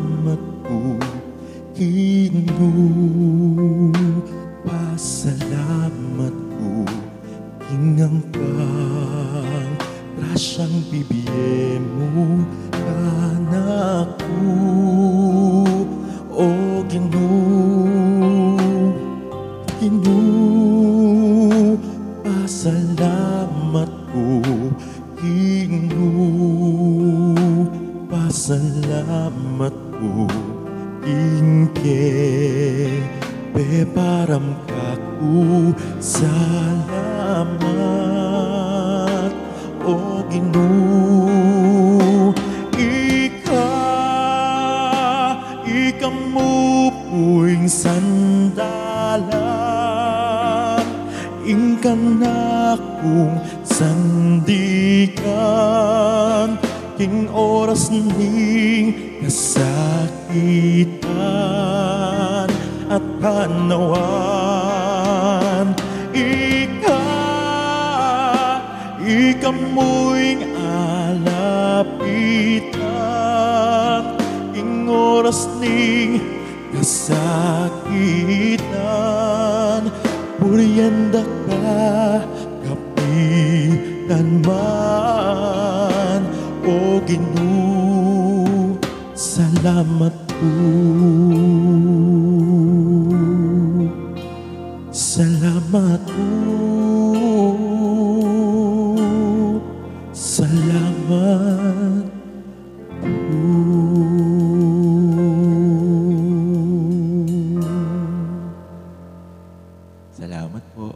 Pasalamat po, Ginoo. Pasalamat po, Kingang kang grasyang bibigyan mo kanako, o Ginoo. Ginoo, pasalamat po, Ginoo. Pasalamat po, Ingke peparam kaku. Salamat, o Ginoo. Ika mo po'y sandalan, ingkan akong sandikan, king oras ning kasakitan at panawan. Ika mo'y alapitan, king oras ning kasakitan, puryanda ka kapitan man, o Ginoo. Salamat po, salamat po, salamat po. Salamat po.